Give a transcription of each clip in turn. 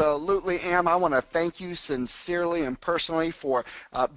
absolutely am. I want to thank you sincerely and personally for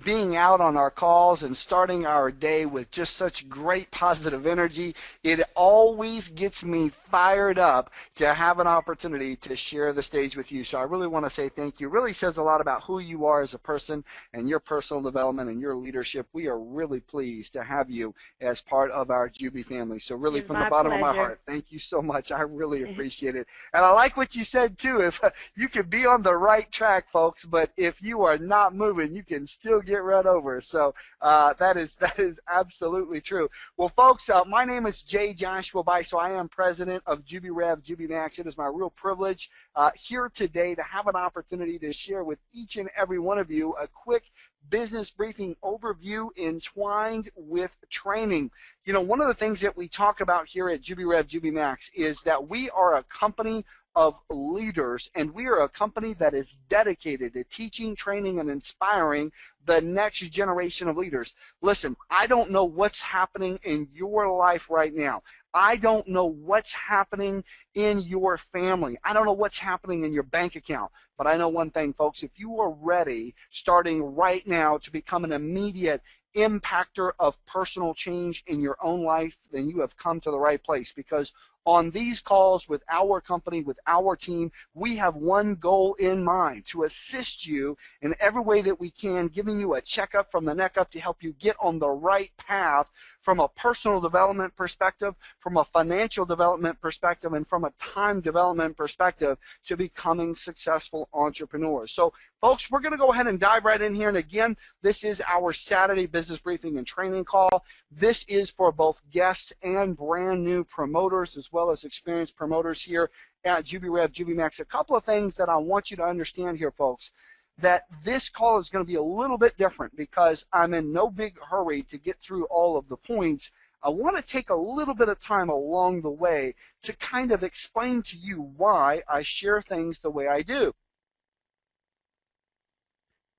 being out on our calls and starting our day with just such great positive energy. It always gets me fired up to have an opportunity to share the stage with you. So I really want to say thank you. It really says a lot about who you are as a person and your personal development and your leadership. We are really pleased to have you as part of our Jubi family. So really, It's from the my bottom of my pleasure. heart, thank you so much. I really appreciate it. And I like what you said too. If you could be on the right track, folks, but if you are not moving, you can still get run over. So that is absolutely true. Well, folks, my name is J. Joshua Bice. I am president of JubiRev, Jubi Max. It is my real privilege here today to have an opportunity to share with each and every one of you a quick business briefing overview entwined with training. You know, one of the things that we talk about here at JubiRev, Jubi Max is that we are a company of leaders, and we are a company that is dedicated to teaching, training, and inspiring the next generation of leaders. Listen, I don't know what's happening in your life right now. I don't know what's happening in your family. I don't know what's happening in your bank account. But I know one thing, folks, if you are ready, starting right now, to become an immediate impactor of personal change in your own life, then you have come to the right place, because on these calls with our company, with our team, we have one goal in mind: to assist you in every way that we can, giving you a checkup from the neck up to help you get on the right path from a personal development perspective, from a financial development perspective, and from a time development perspective to becoming successful entrepreneurs. So, folks, we're going to go ahead and dive right in here. And again, this is our Saturday business briefing and training call. This is for both guests and brand new promoters, as well as experienced promoters here at JubiRev, Jubi Max. A couple of things that I want you to understand here, folks, that this call is going to be a little bit different because I'm in no big hurry to get through all of the points. I want to take a little bit of time along the way to kind of explain to you why I share things the way I do.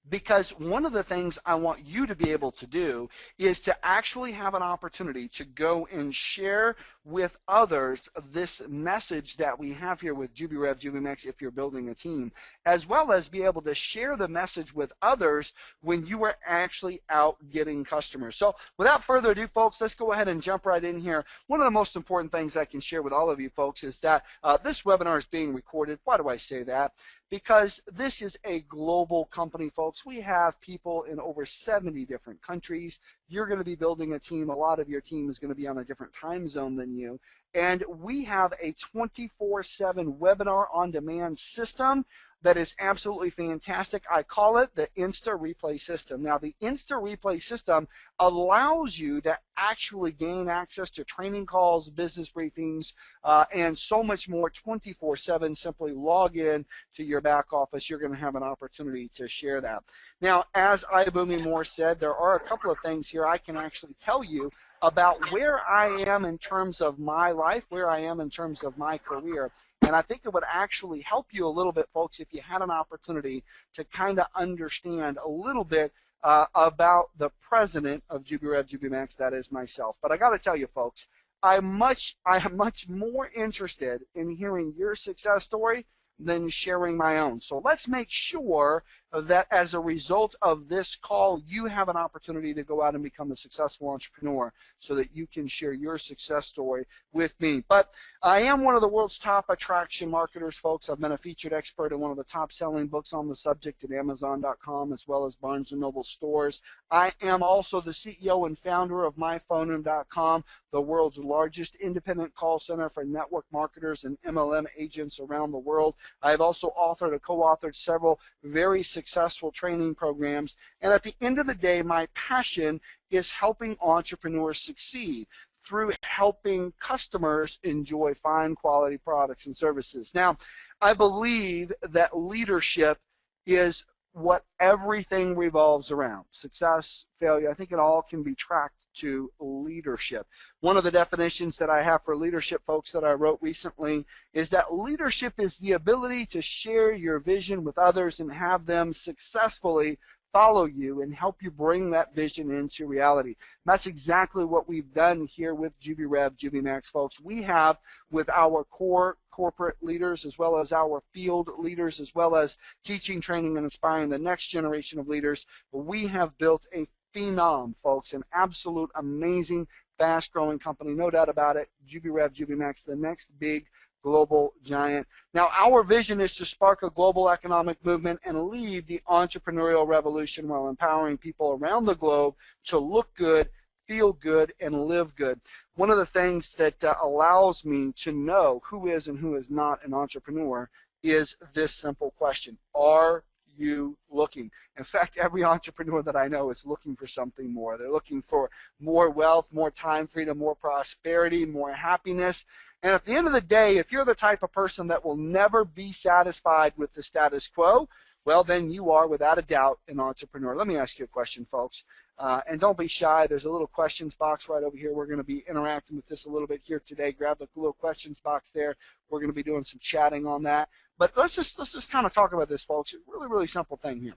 Because one of the things I want you to be able to do is to actually have an opportunity to go and share with others this message that we have here with JubiRev, Jubi Max, if you're building a team, as well as be able to share the message with others when you are actually out getting customers. So without further ado, folks, let's go ahead and jump right in here. One of the most important things I can share with all of you folks is that this webinar is being recorded. Why do I say that? Because this is a global company, folks. We have people in over 70 different countries. You're going to be building a team. A lot of your team is going to be on a different time zone than you. And we have a 24/7 webinar on demand system that is absolutely fantastic. I call it the Insta Replay system. Now, the Insta Replay system allows you to actually gain access to training calls, business briefings, and so much more 24/7. Simply log in to your back office. You're going to have an opportunity to share that. Now, as Ibumi Moore said, there are a couple of things here I can actually tell you about where I am in terms of my life, where I am in terms of my career. And I think it would actually help you a little bit, folks, if you had an opportunity to kind of understand a little bit about the president of JubiRev, Jubi Max, that is myself. But I got to tell you, folks, I am much more interested in hearing your success story than sharing my own. So let's make sure that as a result of this call, you have an opportunity to go out and become a successful entrepreneur so that you can share your success story with me. But I am one of the world's top attraction marketers, folks. I've been a featured expert in one of the top selling books on the subject at Amazon.com as well as Barnes & Noble stores. I am also the CEO and founder of MyPhoneroom.com, the world's largest independent call center for network marketers and MLM agents around the world. I have also authored or co-authored several very successful training programs. And at the end of the day, my passion is helping entrepreneurs succeed through helping customers enjoy fine quality products and services. Now, I believe that leadership is what everything revolves around. Success, failure, I think it all can be tracked to leadership. One of the definitions that I have for leadership, folks, that I wrote recently is that leadership is the ability to share your vision with others and have them successfully follow you and help you bring that vision into reality. And that's exactly what we've done here with JubiRev, Jubi Max, folks. We have, with our core corporate leaders, as well as our field leaders, as well as teaching, training, and inspiring the next generation of leaders. We have built a phenom, folks, an absolute amazing, fast-growing company, no doubt about it. JubiRev, Jubi Max, the next big global giant. Now, our vision is to spark a global economic movement and lead the entrepreneurial revolution while empowering people around the globe to look good, feel good, and live good. One of the things that allows me to know who is and who is not an entrepreneur is this simple question: are you looking? In fact, every entrepreneur that I know is looking for something more. They're looking for more wealth, more time freedom, more prosperity, more happiness. And at the end of the day, if you're the type of person that will never be satisfied with the status quo, well, then you are, without a doubt, an entrepreneur. Let me ask you a question, folks. And don't be shy. There's a little questions box right over here. We're going to be interacting with this a little bit here today. Grab the little questions box there. We're going to be doing some chatting on that. But let's just kind of talk about this, folks. It's a really, really simple thing here.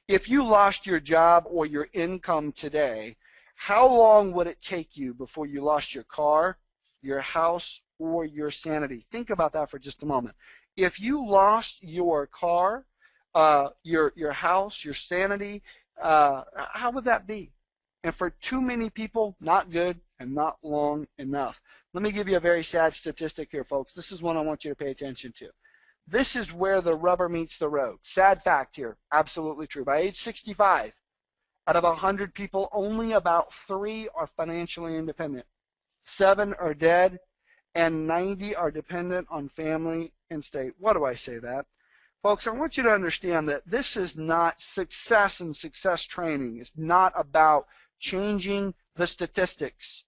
If you lost your job or your income today, how long would it take you before you lost your car, your house, or your sanity? Think about that for just a moment. If you lost your car, your house, your sanity, how would that be? And for too many people, not good and not long enough. Let me give you a very sad statistic here, folks. This is one I want you to pay attention to. This is where the rubber meets the road. Sad fact here, absolutely true. By age 65, out of 100 people, only about 3 are financially independent. 7 are dead, and 90 are dependent on family and state. Why do I say that? Folks, I want you to understand that this is not success and success training. It's not about changing the statistics.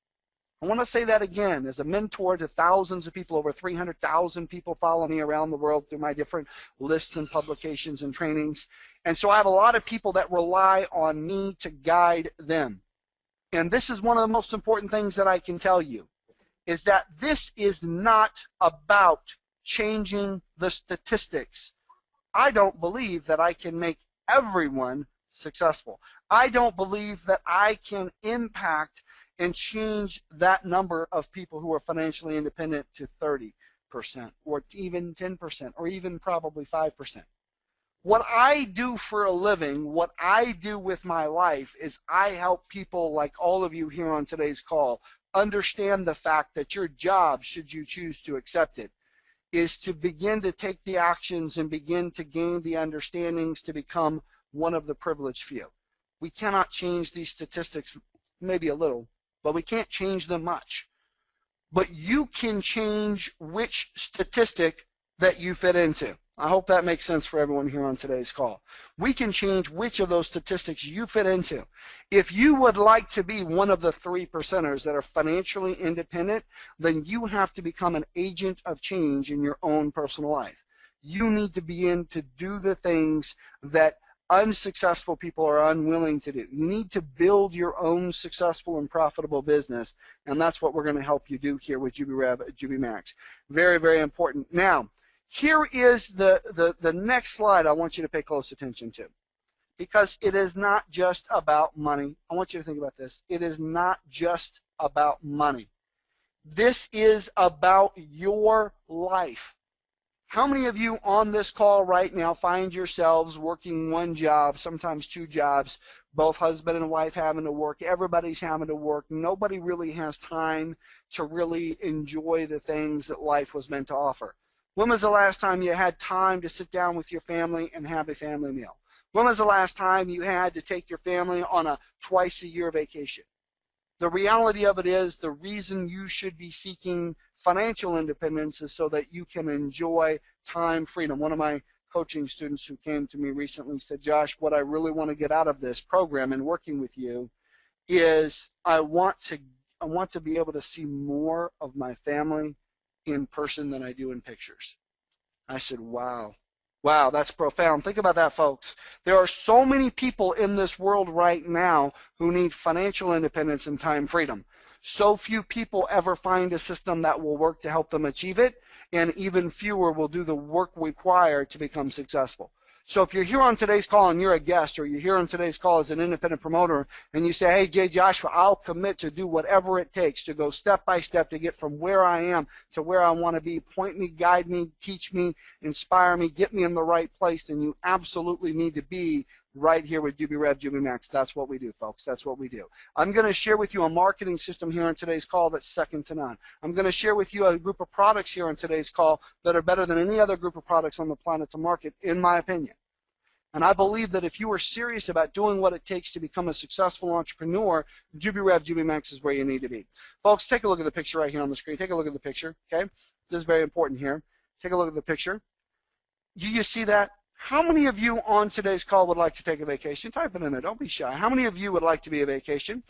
I want to say that again. As a mentor to thousands of people, over 300,000 people follow me around the world through my different lists and publications and trainings. And so I have a lot of people that rely on me to guide them. And this is one of the most important things that I can tell you, is that this is not about changing the statistics. I don't believe that I can make everyone successful. I don't believe that I can impact and change that number of people who are financially independent to 30% or even 10% or even probably 5%. What I do for a living, what I do with my life, is I help people like all of you here on today's call understand the fact that your job, should you choose to accept it, is to begin to take the actions and begin to gain the understandings to become one of the privileged few. We cannot change these statistics, maybe a little, but we can't change them much. But you can change which statistic that you fit into. I hope that makes sense for everyone here on today's call. We can change which of those statistics you fit into. If you would like to be one of the 3%ers that are financially independent, then you have to become an agent of change in your own personal life. You need to begin to do the things that unsuccessful people are unwilling to do. You need to build your own successful and profitable business, and that's what we're going to help you do here with JubiRev at Jubi Max. Very, very important. Now, here is the next slide I want you to pay close attention to, because it is not just about money. I want you to think about this. It is not just about money. This is about your life. How many of you on this call right now find yourselves working one job, sometimes 2 jobs, both husband and wife having to work, everybody's having to work, nobody really has time to really enjoy the things that life was meant to offer? When was the last time you had time to sit down with your family and have a family meal? When was the last time you had to take your family on a twice-a-year vacation? The reality of it is, the reason you should be seeking financial independence is so that you can enjoy time freedom. One of my coaching students who came to me recently said, Josh, what I really want to get out of this program and working with you is I want to be able to see more of my family in person than I do in pictures. I said, wow. Wow, that's profound. Think about that, folks. There are so many people in this world right now who need financial independence and time freedom. So few people ever find a system that will work to help them achieve it, and even fewer will do the work required to become successful. So if you're here on today's call and you're a guest, or you're here on today's call as an independent promoter, and you say, hey, Jay Joshua, I'll commit to do whatever it takes to go step by step to get from where I am to where I want to be, point me, guide me, teach me, inspire me, get me in the right place, then you absolutely need to be right here with JubiRev, Jubi Max. That's what we do, folks. That's what we do. I'm going to share with you a marketing system here on today's call that's second to none. I'm going to share with you a group of products here on today's call that are better than any other group of products on the planet to market, in my opinion. And I believe that if you are serious about doing what it takes to become a successful entrepreneur, JubiRev, Jubi Max is where you need to be. Folks, take a look at the picture right here on the screen. Take a look at the picture, okay? This is very important here. Take a look at the picture. Do you see that? How many of you on today's call would like to take a vacation? Type it in there. Don't be shy. How many of you would like to be a vacation?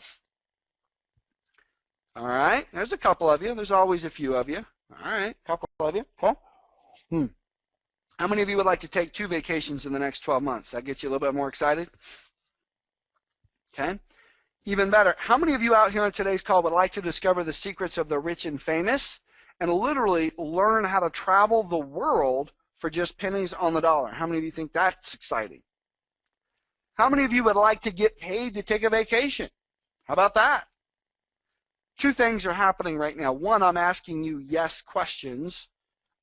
All right. There's a couple of you. There's always a few of you. All right. A couple of you. Okay. How many of you would like to take 2 vacations in the next 12 months? That gets you a little bit more excited? Okay. Even better, how many of you out here on today's call would like to discover the secrets of the rich and famous and literally learn how to travel the world for just pennies on the dollar? How many of you think that's exciting? How many of you would like to get paid to take a vacation? How about that? 2 things are happening right now. One, I'm asking you yes questions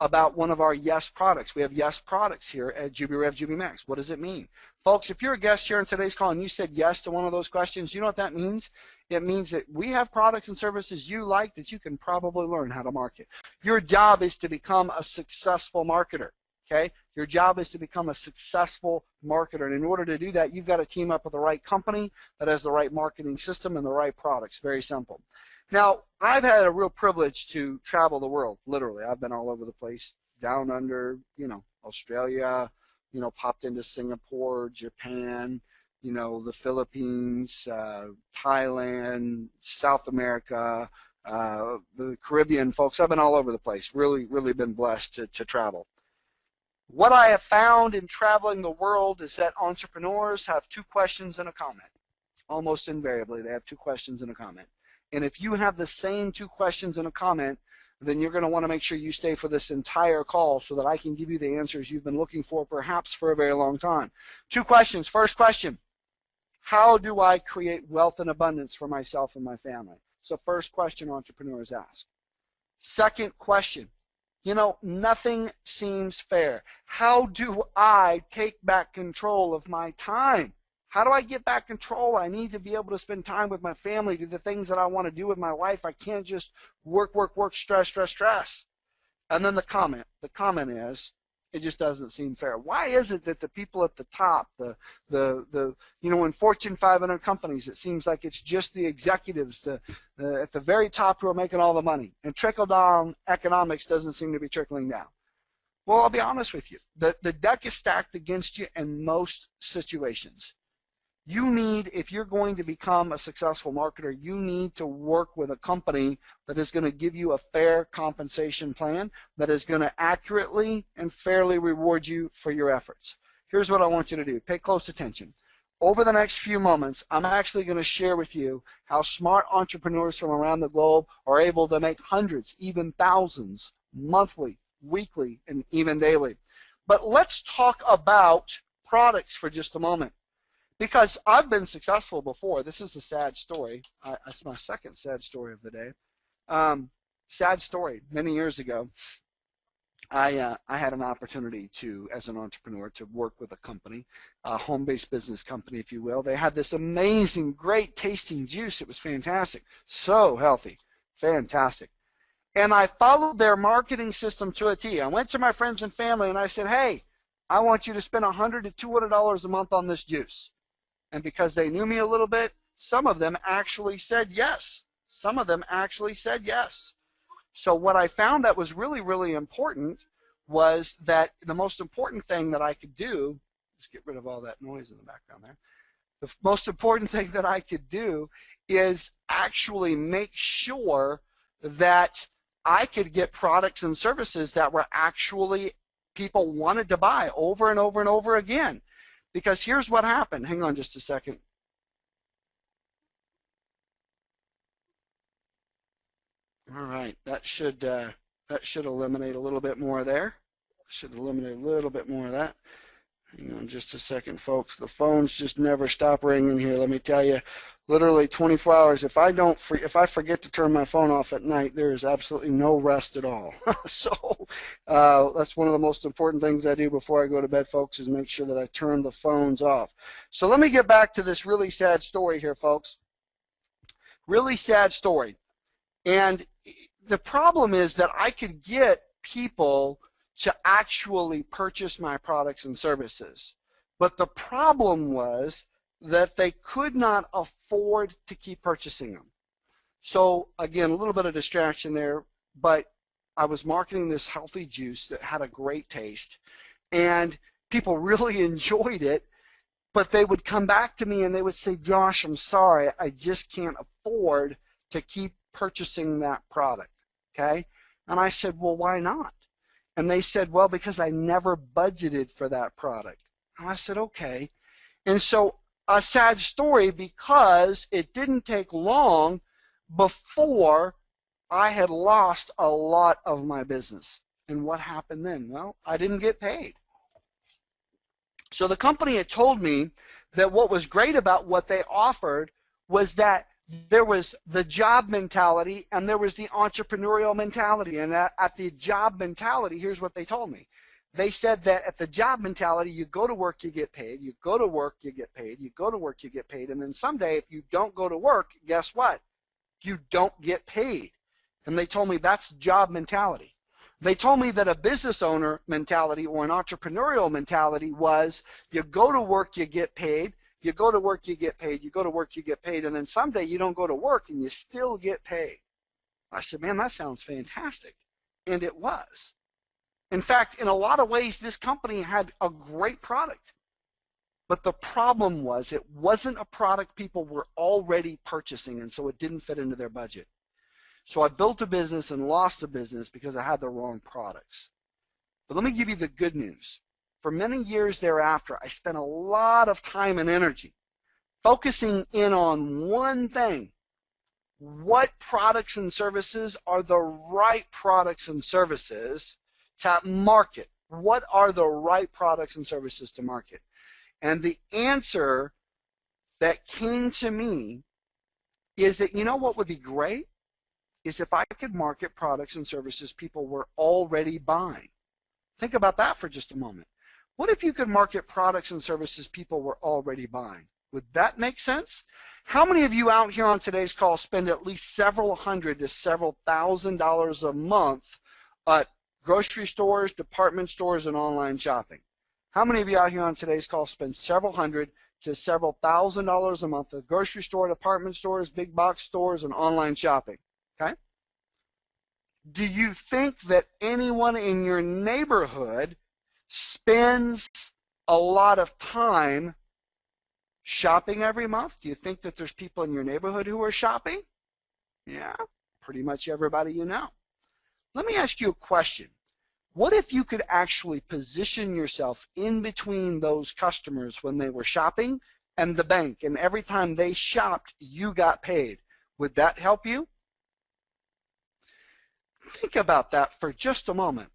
about one of our yes products. We have yes products here at JubiRev, Jubi Max. What does it mean? Folks, if you're a guest here on today's call and you said yes to one of those questions, you know what that means? It means that we have products and services you like that you can probably learn how to market. Your job is to become a successful marketer. Okay? Your job is to become a successful marketer. And in order to do that, you've got to team up with the right company that has the right marketing system and the right products. Very simple. Now, I've had a real privilege to travel the world, literally. I've been all over the place, down under, Australia, popped into Singapore, Japan, the Philippines, Thailand, South America, the Caribbean, folks. I've been all over the place. Really, really been blessed to travel. What I have found in traveling the world is that entrepreneurs have 2 questions and a comment. Almost invariably, they have 2 questions and a comment. And if you have the same 2 questions and a comment, then you're going to want to make sure you stay for this entire call so that I can give you the answers you've been looking for perhaps for a very long time. 2 questions. First question, how do I create wealth and abundance for myself and my family? So first question entrepreneurs ask. Second question, nothing seems fair. How do I take back control of my time? How do I get back control? I need to be able to spend time with my family, do the things that I want to do with my life. I can't just work, stress. And then the comment is, it just doesn't seem fair. Why is it that the people at the top, in Fortune 500 companies, it seems like it's just the executives at the very top who are making all the money, and trickle-down economics doesn't seem to be trickling down? Well, I'll be honest with you. The deck is stacked against you in most situations. You need, if you're going to become a successful marketer, you need to work with a company that is going to give you a fair compensation plan that is going to accurately and fairly reward you for your efforts. Here's what I want you to do. Pay close attention. Over the next few moments, I'm actually going to share with you how smart entrepreneurs from around the globe are able to make hundreds, even thousands, monthly, weekly, and even daily. But let's talk about products for just a moment. Because I've been successful before. This is a sad story. It's my second sad story of the day. Sad story. Many years ago, I had an opportunity to, as an entrepreneur, to work with a company, a home-based business company, if you will. They had this amazing, great tasting juice. It was fantastic. So healthy. Fantastic. And I followed their marketing system to a T. I went to my friends and family and I said, hey, I want you to spend $100 to $200 a month on this juice. And because they knew me a little bit, some of them actually said yes. Some of them actually said yes. So what I found that was really, really important was that the most important thing that I could do, just get rid of all that noise in the background there. The most important thing that I could do is actually make sure that I could get products and services that were actually people wanted to buy over and over and over again. Because here's what happened. Hang on just a second. All right, that should eliminate a little bit more there. Should eliminate a little bit more of that. Hang on just a second, folks. The phones just never stop ringing here. Let me tell you, literally 24 hours. If I forget to turn my phone off at night, there is absolutely no rest at all. So that's one of the most important things I do before I go to bed, folks, is make sure that I turn the phones off. So let me get back to this really sad story here, folks. Really sad story. And the problem is that I could get people to actually purchase my products and services. But the problem was that they could not afford to keep purchasing them. So again, a little bit of distraction there, but I was marketing this healthy juice that had a great taste, and people really enjoyed it, but they would come back to me and they would say, Josh, I'm sorry, I just can't afford to keep purchasing that product, okay? And I said, well, why not? And they said, well, because I never budgeted for that product. And I said, okay. And so a sad story, because it didn't take long before I had lost a lot of my business. And what happened then? Well, I didn't get paid. So the company had told me that what was great about what they offered was that there was the job mentality and there was the entrepreneurial mentality. And at the job mentality, here's what they told me. They said that at the job mentality, you go to work, you get paid. You go to work, you get paid. You go to work, you get paid. And then someday, if you don't go to work, guess what? You don't get paid. And they told me that's job mentality. They told me that a business owner mentality or an entrepreneurial mentality was you go to work, you get paid. You go to work, you get paid. You go to work, you get paid. And then someday you don't go to work and you still get paid. I said, man, that sounds fantastic. And it was. In fact, in a lot of ways, this company had a great product. But the problem was it wasn't a product people were already purchasing, and so it didn't fit into their budget. So I built a business and lost a business because I had the wrong products. But let me give you the good news. For many years thereafter, I spent a lot of time and energy focusing in on one thing. What products and services are the right products and services to market? What are the right products and services to market? And the answer that came to me is that, you know what would be great? Is if I could market products and services people were already buying. Think about that for just a moment. What if you could market products and services people were already buying? Would that make sense? How many of you out here on today's call spend at least several hundred to several $1,000s a month at grocery stores, department stores, and online shopping? How many of you out here on today's call spend several hundred to several $1,000s a month at grocery store, department stores, big box stores, and online shopping? Okay? Do you think that anyone in your neighborhood spends a lot of time shopping every month? Do you think that there's people in your neighborhood who are shopping? Yeah, pretty much everybody you know. Let me ask you a question. What if you could actually position yourself in between those customers when they were shopping and the bank, and every time they shopped, you got paid? Would that help you? Think about that for just a moment.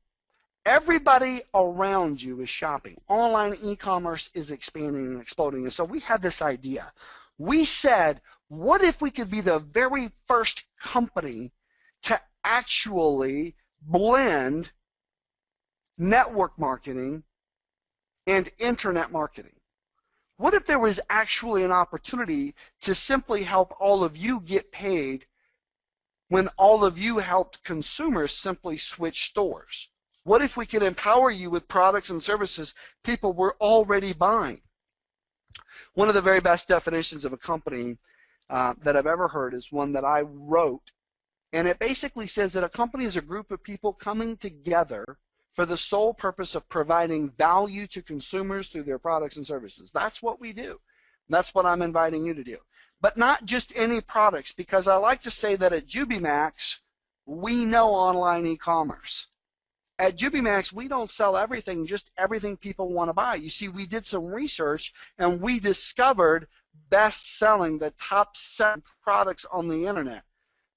Everybody around you is shopping. Online e-commerce is expanding and exploding. And so we had this idea. We said, what if we could be the very first company to actually blend network marketing and internet marketing? What if there was actually an opportunity to simply help all of you get paid when all of you helped consumers simply switch stores? What if we could empower you with products and services people were already buying? One of the very best definitions of a company that I've ever heard is one that I wrote, and it basically says that a company is a group of people coming together for the sole purpose of providing value to consumers through their products and services. That's what we do. That's what I'm inviting you to do. But not just any products, because I like to say that at JubiMax, we know online e-commerce. At JubiMax, we don't sell everything, just everything people want to buy. You see, we did some research and we discovered best-selling, the top 7 products on the internet.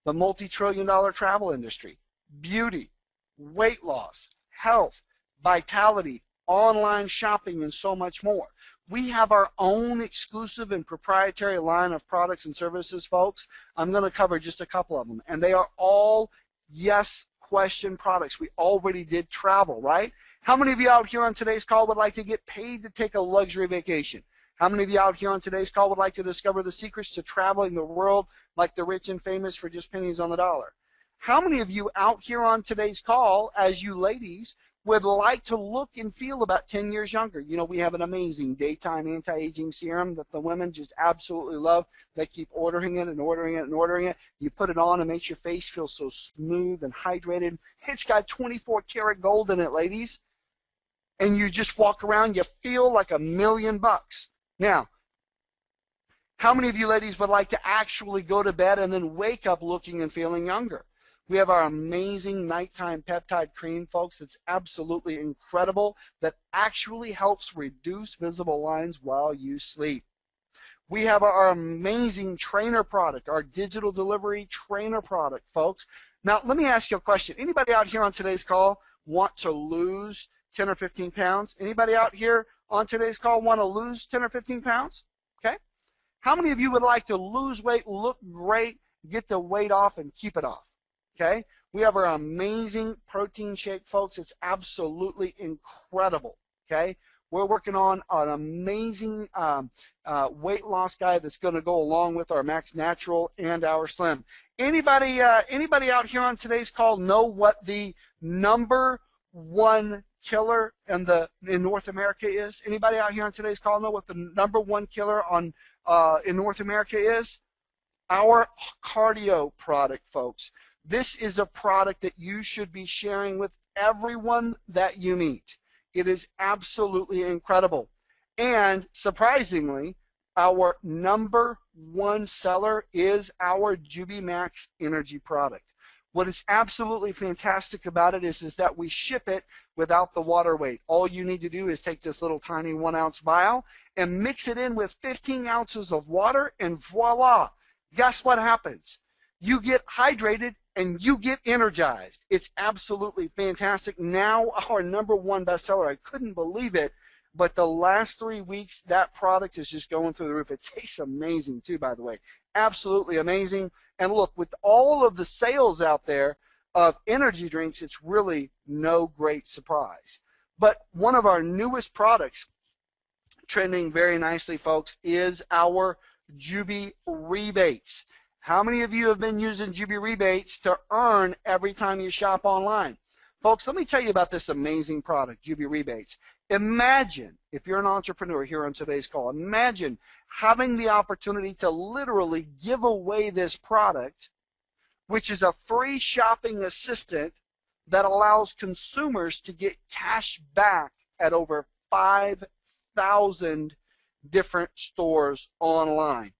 The multi-trillion-dollar travel industry, beauty, weight loss, health, vitality, online shopping, and so much more. We have our own exclusive and proprietary line of products and services, folks. I'm going to cover just a couple of them, and they are all yes question products. We already did travel, right? How many of you out here on today's call would like to get paid to take a luxury vacation? How many of you out here on today's call would like to discover the secrets to traveling the world like the rich and famous for just pennies on the dollar? How many of you out here on today's call, as you ladies, would like to look and feel about 10 years younger? You know, we have an amazing daytime anti-aging serum that the women just absolutely love. They keep ordering it and ordering it and ordering it. You put it on and makes your face feel so smooth and hydrated. It's got 24 karat gold in it, ladies. And you just walk around, you feel like $1,000,000. Now, how many of you ladies would like to actually go to bed and then wake up looking and feeling younger? We have our amazing nighttime peptide cream, folks. It's absolutely incredible, that actually helps reduce visible lines while you sleep. We have our amazing trainer product, our digital delivery trainer product, folks. Now, let me ask you a question. Anybody out here on today's call want to lose 10 or 15 pounds? Anybody out here on today's call want to lose 10 or 15 pounds? Okay. How many of you would like to lose weight, look great, get the weight off, and keep it off? Okay. We have our amazing protein shake, folks. It's absolutely incredible. Okay. We're working on an amazing weight loss guide that's going to go along with our Max Natural and our Slim. Anybody out here on today's call know what the #1 killer in North America is? Anybody out here on today's call know what the #1 killer in North America is? Our cardio product, folks. This is a product that you should be sharing with everyone that you meet. It is absolutely incredible. And surprisingly, our #1 seller is our Jubi Max energy product. What is absolutely fantastic about it is that we ship it without the water weight. All you need to do is take this little tiny 1-ounce vial and mix it in with 15 ounces of water, and voila, guess what happens? You get hydrated and you get energized. It's absolutely fantastic. Now our #1 bestseller, I couldn't believe it, but the last 3 weeks, that product is just going through the roof. It tastes amazing too, by the way. Absolutely amazing. And look, with all of the sales out there of energy drinks, it's really no great surprise. But one of our newest products, trending very nicely, folks, is our Jubi rebates. How many of you have been using Jubi rebates to earn every time you shop online? Folks, let me tell you about this amazing product, Jubi rebates. Imagine, if you're an entrepreneur here on today's call, imagine having the opportunity to literally give away this product, which is a free shopping assistant that allows consumers to get cash back at over 5,000 different stores online.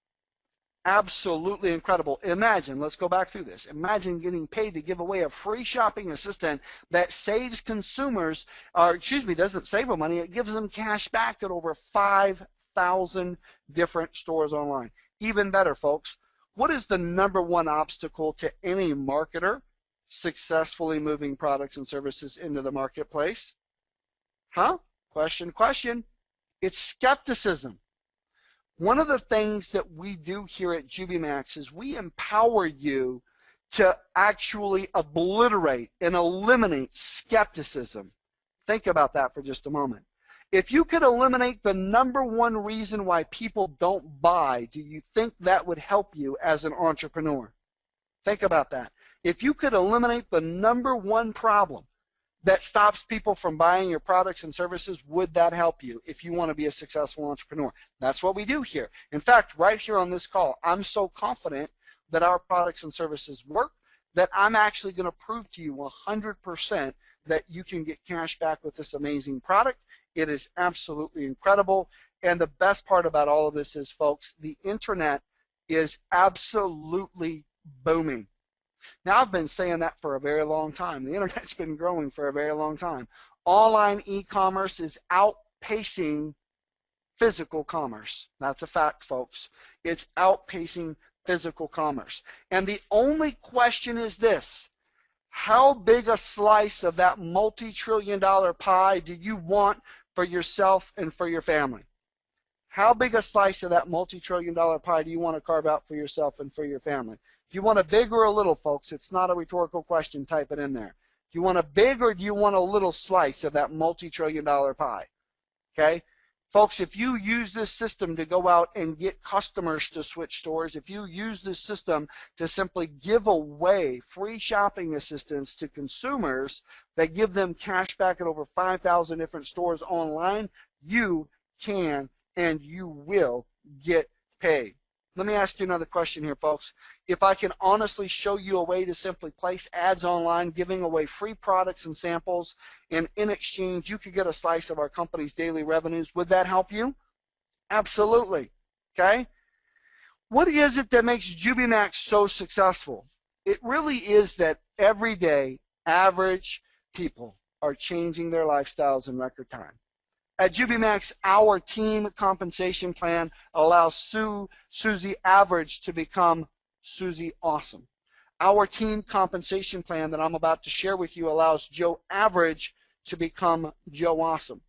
Absolutely incredible. Imagine, let's go back through this. Imagine getting paid to give away a free shopping assistant that saves consumers, or excuse me, doesn't save them money, it gives them cash back at over 5,000 different stores online. Even better, folks, what is the #1 obstacle to any marketer successfully moving products and services into the marketplace? Huh? Question. It's skepticism. One of the things that we do here at JubiMax is we empower you to actually obliterate and eliminate skepticism. Think about that for just a moment. If you could eliminate the #1 reason why people don't buy, do you think that would help you as an entrepreneur? Think about that. If you could eliminate the #1 problem that stops people from buying your products and services, would that help you if you want to be a successful entrepreneur? That's what we do here. In fact, right here on this call, I'm so confident that our products and services work that I'm actually going to prove to you 100% that you can get cash back with this amazing product. It is absolutely incredible. And the best part about all of this is, folks, the internet is absolutely booming. Now, I've been saying that for a very long time. The internet's been growing for a very long time. Online e-commerce is outpacing physical commerce. That's a fact, folks. It's outpacing physical commerce. And the only question is this: how big a slice of that multi-trillion-dollar pie do you want for yourself and for your family? How big a slice of that multi-trillion-dollar pie do you want to carve out for yourself and for your family? Do you want a big or a little, folks? It's not a rhetorical question. Type it in there. Do you want a big or do you want a little slice of that multi-trillion-dollar pie? Okay? Folks, if you use this system to go out and get customers to switch stores, if you use this system to simply give away free shopping assistance to consumers that give them cash back at over 5,000 different stores online, you can and you will get paid. Let me ask you another question here, folks. If I can honestly show you a way to simply place ads online, giving away free products and samples, and in exchange you could get a slice of our company's daily revenues, would that help you? Absolutely. Okay? What is it that makes JubiMax so successful? It really is that every day, average people are changing their lifestyles in record time. At JubiMax, our team compensation plan allows Susie Average to become Susie Awesome. Our team compensation plan that I'm about to share with you allows Joe Average to become Joe Awesome.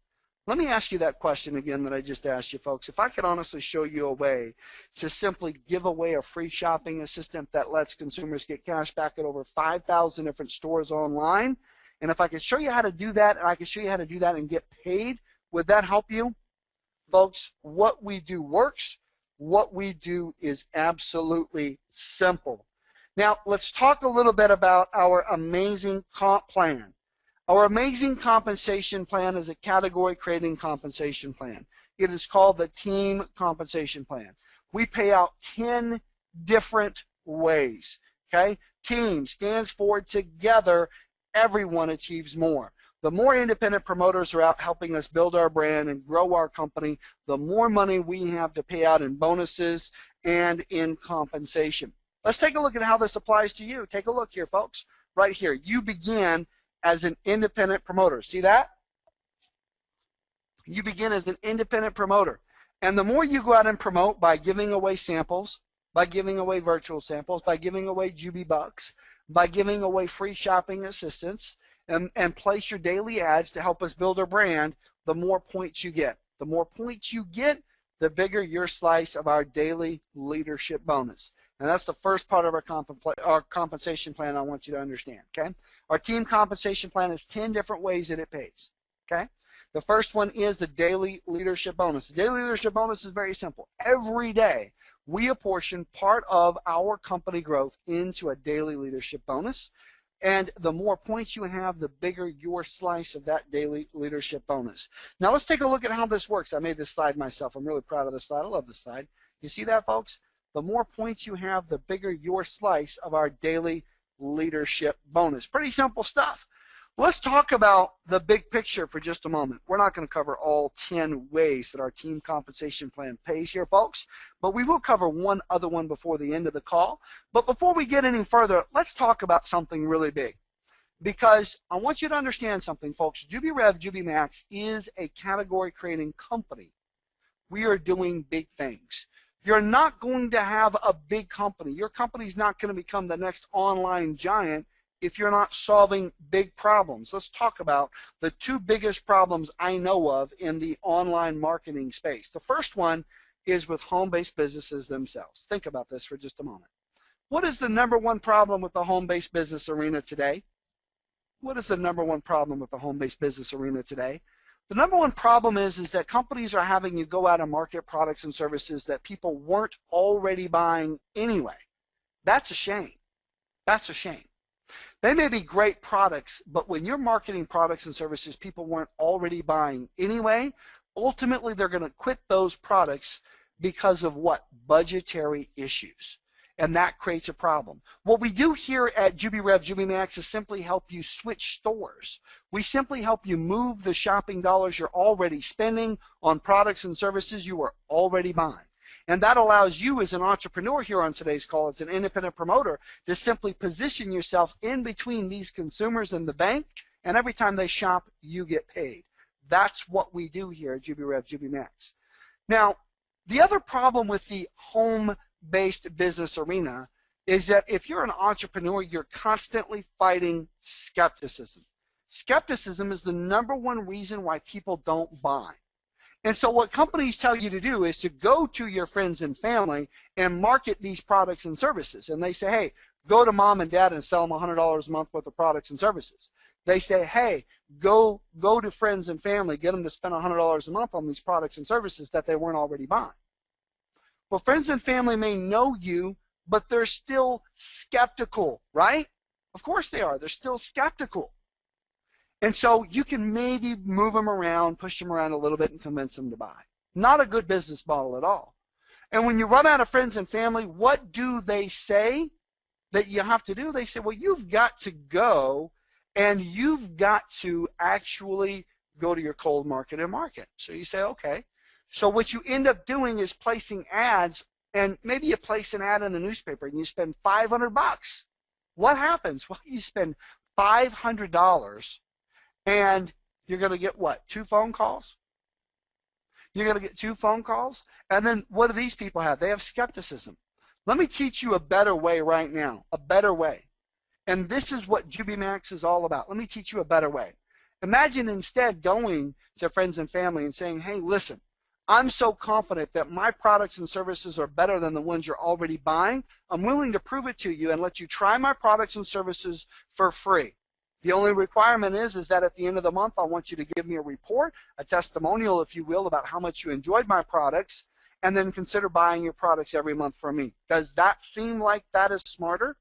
Let me ask you that question again that I just asked you, folks. If I could honestly show you a way to simply give away a free shopping assistant that lets consumers get cash back at over 5,000 different stores online, and if I could show you how to do that, and I could show you how to do that and get paid, would that help you? Folks, what we do works. What we do is absolutely simple. Now, let's talk a little bit about our amazing comp plan. Our amazing compensation plan is a category-creating compensation plan. It is called the team compensation plan. We pay out 10 different ways. Okay? Team stands for together, everyone achieves more. The more independent promoters are out helping us build our brand and grow our company, the more money we have to pay out in bonuses and in compensation. Let's take a look at how this applies to you. Take a look here, folks. Right here. You begin as an independent promoter. See that? You begin as an independent promoter. And the more you go out and promote by giving away samples, by giving away virtual samples, by giving away Jubi Bucks, by giving away free shopping assistance, and place your daily ads to help us build our brand, the more points you get. The more points you get, the bigger your slice of our daily leadership bonus. And that's the first part of our compensation plan I want you to understand. Okay? Our team compensation plan is 10 different ways that it pays. Okay? The first one is the daily leadership bonus. The daily leadership bonus is very simple. Every day, we apportion part of our company growth into a daily leadership bonus. And the more points you have, the bigger your slice of that daily leadership bonus. Now let's take a look at how this works. I made this slide myself. I'm really proud of this slide. I love this slide. You see that, folks? The more points you have, the bigger your slice of our daily leadership bonus. Pretty simple stuff. Let's talk about the big picture for just a moment. We're not going to cover all 10 ways that our team compensation plan pays here, folks, but we will cover one other one before the end of the call. But before we get any further, let's talk about something really big, because I want you to understand something, folks. JubiRev, Jubi Max is a category-creating company. We are doing big things. You're not going to have a big company. Your company's not going to become the next online giant if you're not solving big problems. Let's talk about the two biggest problems I know of in the online marketing space. The first one is with home-based businesses themselves. Think about this for just a moment. What is the number one problem with the home-based business arena today? What is the number one problem with the home-based business arena today? The number one problem is that companies are having you go out and market products and services that people weren't already buying anyway. That's a shame. That's a shame. They may be great products, but when you're marketing products and services people weren't already buying anyway, ultimately they're going to quit those products because of what? Budgetary issues. And that creates a problem. What we do here at JubiRev, JubiMax is simply help you switch stores. We simply help you move the shopping dollars you're already spending on products and services you are already buying. And that allows you as an entrepreneur here on today's call, as an independent promoter, to simply position yourself in between these consumers and the bank, and every time they shop, you get paid. That's what we do here at JubiRev, JubiMax. Now, the other problem with the home-based business arena is that if you're an entrepreneur, you're constantly fighting skepticism. Skepticism is the #1 reason why people don't buy. And so what companies tell you to do is to go to your friends and family and market these products and services. And they say, hey, go to mom and dad and sell them $100 a month worth of products and services. They say, hey, go to friends and family, get them to spend $100 a month on these products and services that they weren't already buying. Well, friends and family may know you, but they're still skeptical, right? Of course they are. They're still skeptical. And so you can maybe move them around, push them around a little bit and convince them to buy. Not a good business model at all. And when you run out of friends and family, what do they say that you have to do? They say, well, you've got to go and you've got to actually go to your cold market and market. So you say, okay. So what you end up doing is placing ads, and maybe you place an ad in the newspaper and you spend $500. What happens? Well, you spend $500 and you're going to get what? 2 phone calls? You're going to get 2 phone calls? And then what do these people have? They have skepticism. Let me teach you a better way right now, a better way. And this is what JubiMax is all about. Let me teach you a better way. Imagine instead going to friends and family and saying, hey, listen, I'm so confident that my products and services are better than the ones you're already buying. I'm willing to prove it to you and let you try my products and services for free. The only requirement is that at the end of the month, I want you to give me a report, a testimonial, if you will, about how much you enjoyed my products, and then consider buying your products every month from me. Does that seem like that is smarter?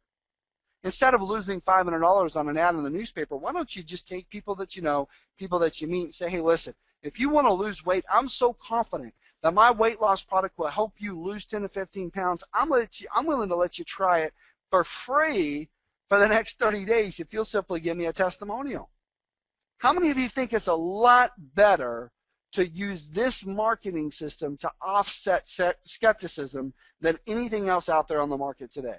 Instead of losing $500 on an ad in the newspaper, why don't you just take people that you know, people that you meet, and say, hey, listen, if you want to lose weight, I'm so confident that my weight loss product will help you lose 10 to 15 pounds. I'm willing to let you try it for free for the next 30 days if you'll simply give me a testimonial. How many of you think it's a lot better to use this marketing system to offset skepticism than anything else out there on the market today?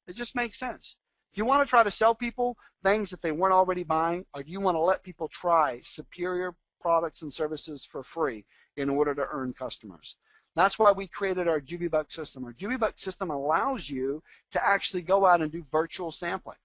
It just makes sense. Do you want to try to sell people things that they weren't already buying, or do you want to let people try superior products and services for free in order to earn customers? That's why we created our JubiBucks system. Our JubiBucks system allows you to actually go out and do virtual sampling,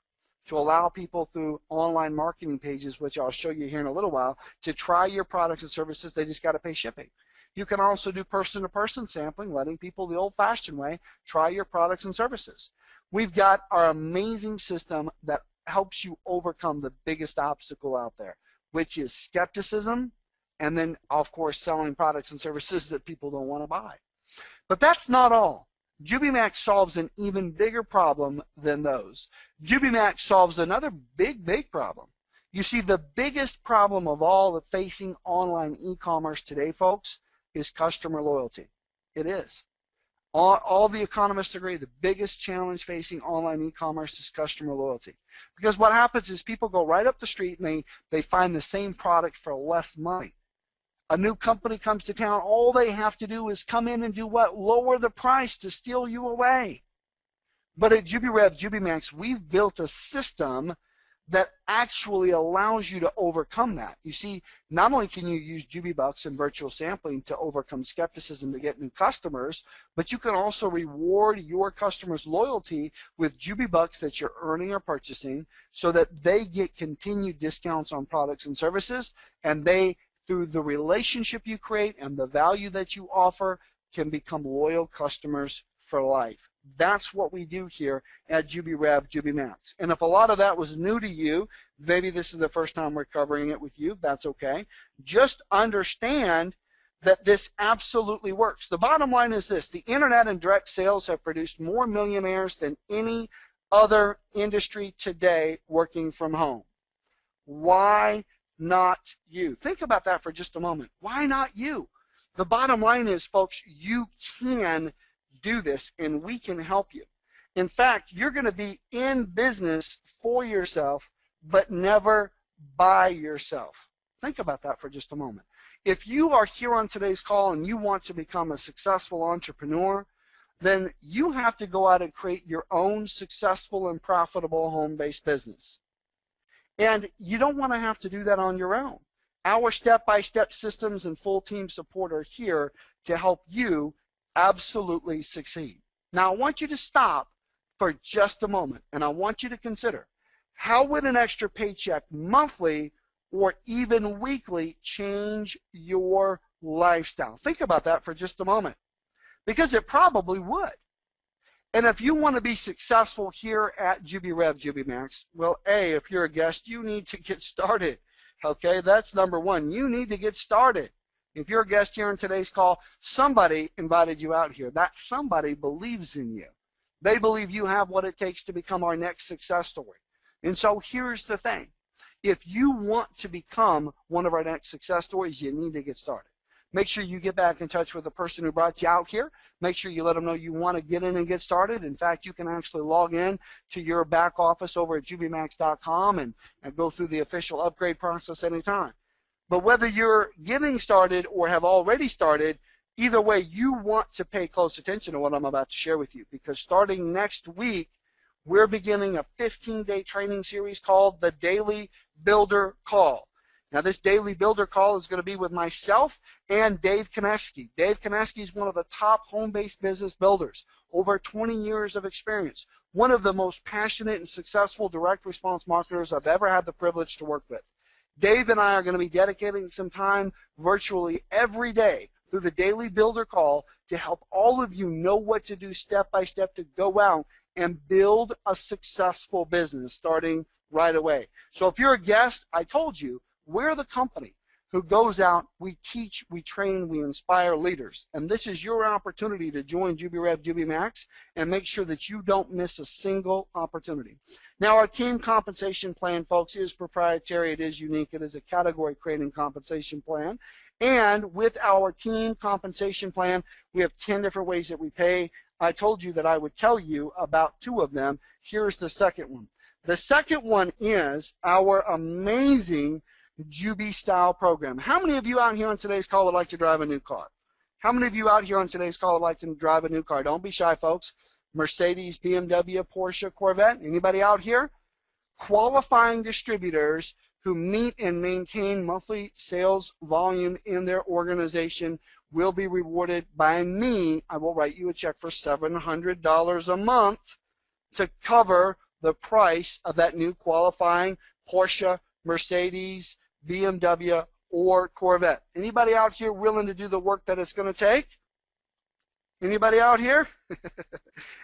to allow people through online marketing pages, which I'll show you here in a little while, to try your products and services. They just got to pay shipping. You can also do person-to-person sampling, letting people the old-fashioned way try your products and services. We've got our amazing system that helps you overcome the biggest obstacle out there, which is skepticism, and then, of course, selling products and services that people don't want to buy. But that's not all. JubiMax solves an even bigger problem than those. JubiMax solves another big problem. You see, the biggest problem of all of facing online e-commerce today, folks, is customer loyalty. It is. All the economists agree the biggest challenge facing online e-commerce is customer loyalty. Because what happens is people go right up the street and they find the same product for less money. A new company comes to town, all they have to do is come in and do what? Lower the price to steal you away. But at JubiRev, JubiMax, we've built a system that actually allows you to overcome that. You see, not only can you use JubiBucks and virtual sampling to overcome skepticism to get new customers, but you can also reward your customers' loyalty with JubiBucks that you're earning or purchasing so that they get continued discounts on products and services, and they, through the relationship you create and the value that you offer, can become loyal customers for life. That's what we do here at JubiRev, JubiMax. And if a lot of that was new to you, maybe this is the first time we're covering it with you, that's okay. Just understand that this absolutely works. The bottom line is this: the internet and direct sales have produced more millionaires than any other industry today working from home. Why not you? Think about that for just a moment. Why not you? The bottom line is, folks, you can do this, and we can help you. In fact, you're going to be in business for yourself, but never by yourself. Think about that for just a moment. If you are here on today's call and you want to become a successful entrepreneur, then you have to go out and create your own successful and profitable home-based business. And you don't want to have to do that on your own. Our step-by-step systems and full team support are here to help you absolutely succeed. Now, I want you to stop for just a moment, and I want you to consider, how would an extra paycheck monthly or even weekly change your lifestyle? Think about that for just a moment, because it probably would. And if you want to be successful here at JubiRev, JubiMax, well, A, if you're a guest, you need to get started. Okay, that's number one. You need to get started. If you're a guest here in today's call, somebody invited you out here. That somebody believes in you. They believe you have what it takes to become our next success story. And so here's the thing. If you want to become one of our next success stories, you need to get started. Make sure you get back in touch with the person who brought you out here. Make sure you let them know you want to get in and get started. In fact, you can actually log in to your back office over at JubiMax.com and go through the official upgrade process anytime. But whether you're getting started or have already started, either way, you want to pay close attention to what I'm about to share with you, because starting next week, we're beginning a 15-day training series called the Daily Builder Call. Now, this Daily Builder Call is going to be with myself and Dave Koneski. Dave Koneski is one of the top home-based business builders, over 20 years of experience, one of the most passionate and successful direct response marketers I've ever had the privilege to work with. Dave and I are going to be dedicating some time virtually every day through the Daily Builder Call to help all of you know what to do step by step to go out and build a successful business starting right away. So if you're a guest, I told you, we're the company who goes out, we teach, we train, we inspire leaders. And this is your opportunity to join JubiRev, Jubi Max, and make sure that you don't miss a single opportunity. Now, our team compensation plan, folks, is proprietary. It is unique. It is a category-creating compensation plan. And with our team compensation plan, we have 10 different ways that we pay. I told you that I would tell you about 2 of them. Here's the second one. The second one is our amazing Jubi style program. How many of you out here on today's call would like to drive a new car? How many of you out here on today's call would like to drive a new car? Don't be shy, folks. Mercedes, BMW, Porsche, Corvette. Anybody out here? Qualifying distributors who meet and maintain monthly sales volume in their organization will be rewarded by me. I will write you a check for $700 a month to cover the price of that new qualifying Porsche, Mercedes, BMW, or Corvette. Anybody out here willing to do the work that it's going to take? Anybody out here?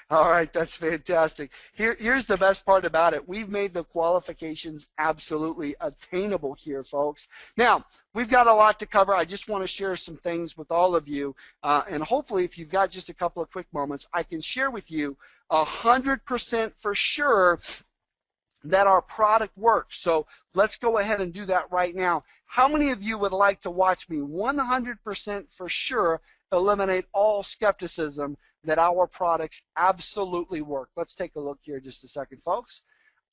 All right, that's fantastic. Here's the best part about it. We've made the qualifications absolutely attainable here, folks. Now, we've got a lot to cover. I just want to share some things with all of you, and hopefully if you've got just a couple of quick moments, I can share with you 100% for sure that our product works. So let's go ahead and do that right now. How many of you would like to watch me 100% for sure eliminate all skepticism that our products absolutely work? Let's take a look here just a second, folks.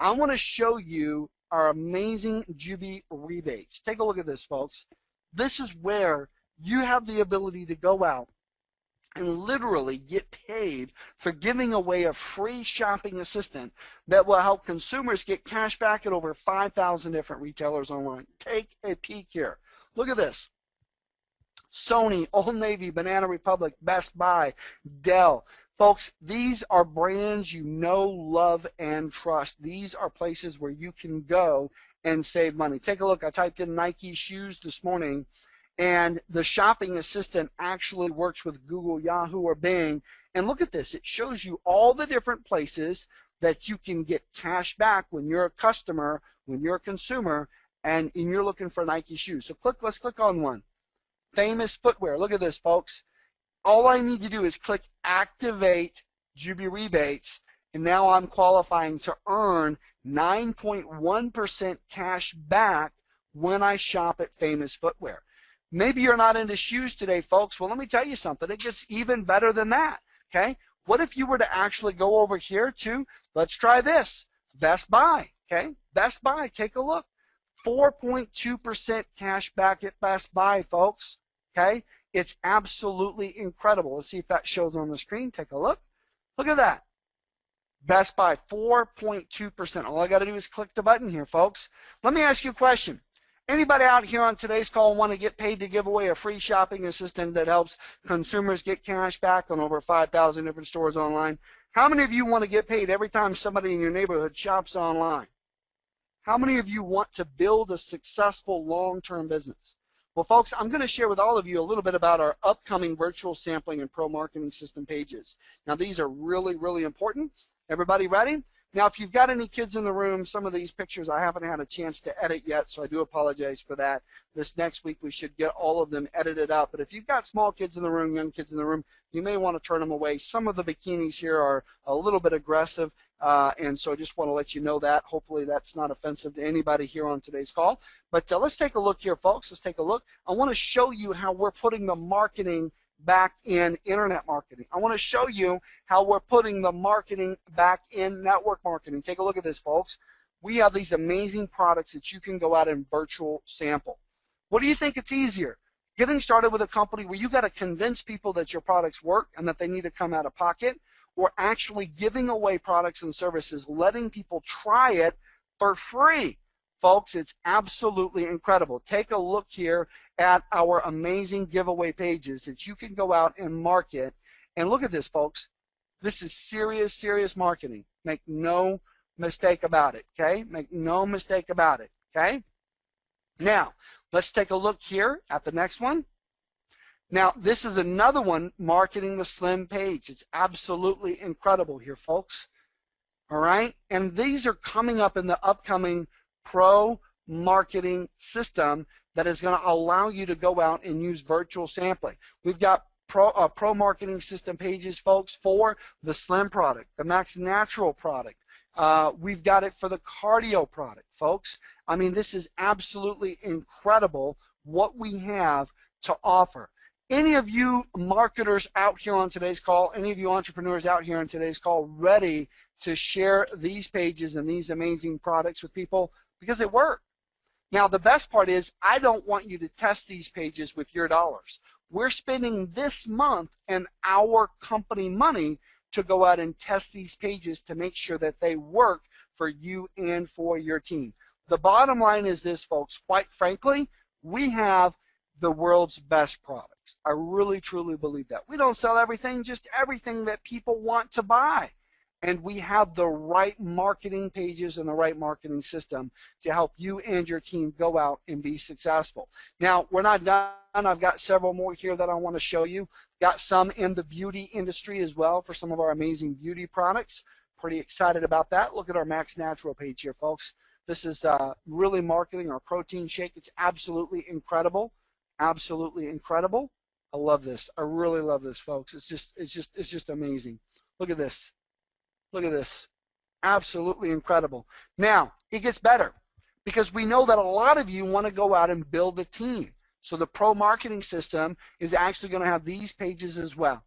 I want to show you our amazing Jubi rebates. Take a look at this, folks. This is where you have the ability to go out and literally get paid for giving away a free shopping assistant that will help consumers get cash back at over 5,000 different retailers online. Take a peek here. Look at this. Sony, Old Navy, Banana Republic, Best Buy, Dell. Folks, these are brands you know, love, and trust. These are places where you can go and save money. Take a look. I typed in Nike shoes this morning, and the shopping assistant actually works with Google, Yahoo, or Bing. And look at this. It shows you all the different places that you can get cash back when you're a customer, when you're a consumer, and you're looking for Nike shoes. So let's click on one. Famous Footwear. Look at this, folks. All I need to do is click Activate Jubi Rebates, and now I'm qualifying to earn 9.1% cash back when I shop at Famous Footwear. Maybe you're not into shoes today, folks. Well, let me tell you something. It gets even better than that, okay? What if you were to actually go over here to, let's try this, Best Buy, okay? Best Buy, take a look. 4.2% cash back at Best Buy, folks, okay? It's absolutely incredible. Let's see if that shows on the screen. Take a look. Look at that. Best Buy, 4.2%. All I got to do is click the button here, folks. Let me ask you a question. Anybody out here on today's call want to get paid to give away a free shopping assistant that helps consumers get cash back on over 5,000 different stores online? How many of you want to get paid every time somebody in your neighborhood shops online? How many of you want to build a successful long-term business? Well, folks, I'm going to share with all of you a little bit about our upcoming virtual sampling and pro marketing system pages. Now, these are really, really important. Everybody ready? Now, if you've got any kids in the room, some of these pictures I haven't had a chance to edit yet, so I do apologize for that. This next week we should get all of them edited up. But if you've got small kids in the room, young kids in the room, you may want to turn them away. Some of the bikinis here are a little bit aggressive, and so I just want to let you know that. Hopefully that's not offensive to anybody here on today's call. But let's take a look here, folks. Let's take a look. I want to show you how we're putting the marketing back in internet marketing. I want to show you how we're putting the marketing back in network marketing. Take a look at this, folks. We have these amazing products that you can go out and virtual sample. What do you think it's easier? Getting started with a company where you got to convince people that your products work and that they need to come out of pocket, or actually giving away products and services, letting people try it for free? Folks, it's absolutely incredible. Take a look here at our amazing giveaway pages that you can go out and market. And look at this, folks. This is serious, serious marketing. Make no mistake about it, okay? Make no mistake about it, okay? Now, let's take a look here at the next one. Now, this is another one, marketing the slim page. It's absolutely incredible here, folks. All right? And these are coming up in the upcoming pro marketing system that is going to allow you to go out and use virtual sampling. We've got pro marketing system pages, folks, for the slim product, the Max Natural product. We've got it for the cardio product, folks. I mean, this is absolutely incredible what we have to offer. Any of you marketers out here on today's call, any of you entrepreneurs out here on today's call ready to share these pages and these amazing products with people? Because they work. Now, the best part is I don't want you to test these pages with your dollars. We're spending this month and our company money to go out and test these pages to make sure that they work for you and for your team. The bottom line is this, folks. Quite frankly, we have the world's best products. I really, truly believe that. We don't sell everything, just everything that people want to buy. And we have the right marketing pages and the right marketing system to help you and your team go out and be successful. Now, we're not done. I've got several more here that I want to show you. Got some in the beauty industry as well for some of our amazing beauty products. Pretty excited about that. Look at our Max Natural page here, folks. This is really marketing our protein shake. It's absolutely incredible. Absolutely incredible. I love this. I really love this, folks. It's just amazing. Look at this. Look at this. Absolutely incredible. Now, it gets better because we know that a lot of you want to go out and build a team. So the pro marketing system is actually going to have these pages as well.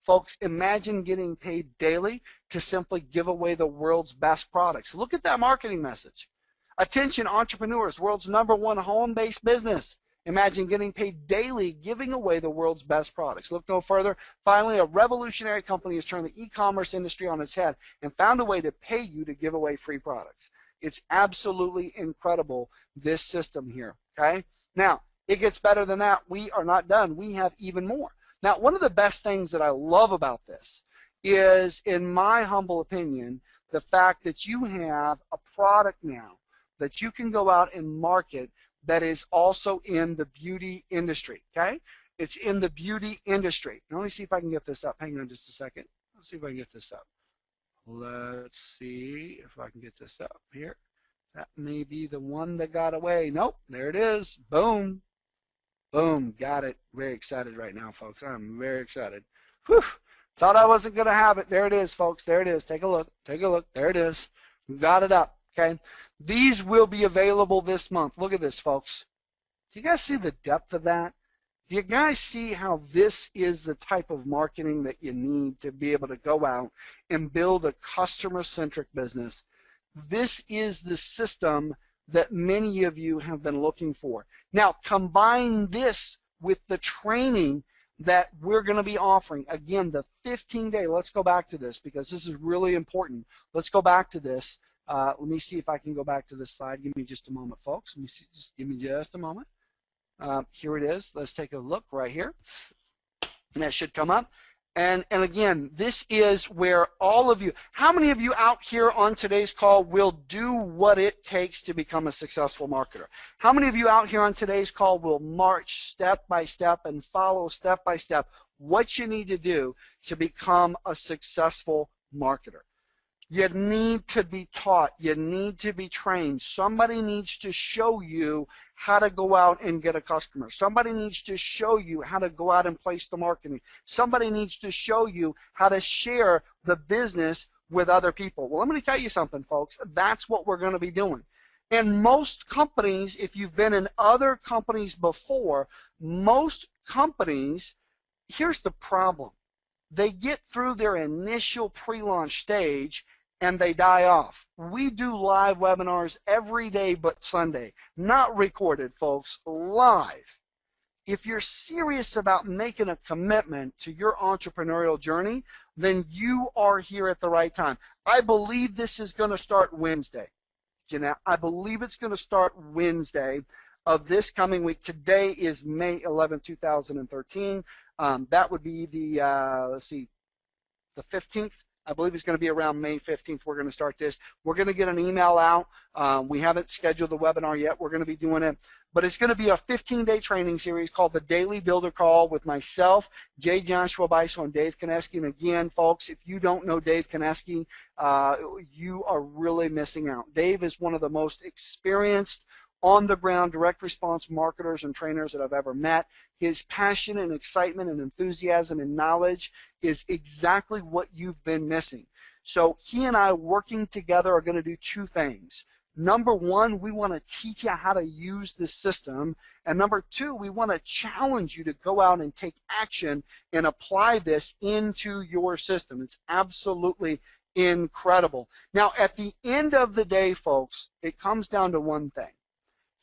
Folks, imagine getting paid daily to simply give away the world's best products. Look at that marketing message. Attention entrepreneurs, world's #1 home-based business. Imagine getting paid daily giving away the world's best products. Look no further. Finally, a revolutionary company has turned the e-commerce industry on its head and found a way to pay you to give away free products. It's absolutely incredible, this system here, okay? Now, it gets better than that. We are not done. We have even more. Now, one of the best things that I love about this is, in my humble opinion, the fact that you have a product now that you can go out and market that is also in the beauty industry, okay? It's in the beauty industry. Now, let me see if I can get this up. Hang on just a second. Let's see if I can get this up. Let's see if I can get this up here. That may be the one that got away. Nope, there it is. Boom. Boom, got it. Very excited right now, folks. I'm very excited. Whew. Thought I wasn't going to have it. There it is, folks. There it is. Take a look. Take a look. There it is. We got it up, okay? These will be available this month. Look at this, folks. Do you guys see the depth of that? Do you guys see how this is the type of marketing that you need to be able to go out and build a customer-centric business? This is the system that many of you have been looking for. Now, combine this with the training that we're going to be offering. Again, the 15-day, let's go back to this because this is really important. Let's go back to this. Let me see if I can go back to this slide. Give me just a moment, folks. Let me see. Just give me just a moment. Here it is. Let's take a look right here. And that should come up. And again, this is where all of you, how many of you out here on today's call will do what it takes to become a successful marketer? How many of you out here on today's call will march step by step and follow step by step what you need to do to become a successful marketer? You need to be taught. You need to be trained. Somebody needs to show you how to go out and get a customer. Somebody needs to show you how to go out and place the marketing. Somebody needs to show you how to share the business with other people. Well, let me tell you something, folks. That's what we're going to be doing. And most companies, if you've been in other companies before, most companies, here's the problem. They get through their initial pre-launch stage and they die off. We do live webinars every day but Sunday. Not recorded, folks, live. If you're serious about making a commitment to your entrepreneurial journey, then you are here at the right time. I believe this is going to start Wednesday. Jeanette, I believe it's going to start Wednesday of this coming week. Today is May 11, 2013. That would be the, the 15th. I believe it's going to be around May 15th. We're going to start this. We're going to get an email out. We haven't scheduled the webinar yet. We're going to be doing it. But it's going to be a 15-day training series called the Daily Builder Call with myself, J. Joshua Beisel, and Dave Kineski. And again, folks, if you don't know Dave Kineski, you are really missing out. Dave is one of the most experienced on-the-ground direct response marketers and trainers that I've ever met. His passion and excitement and enthusiasm and knowledge is exactly what you've been missing. So he and I working together are going to do two things. Number one, we want to teach you how to use the system. And number two, we want to challenge you to go out and take action and apply this into your system. It's absolutely incredible. Now, at the end of the day, folks, it comes down to one thing.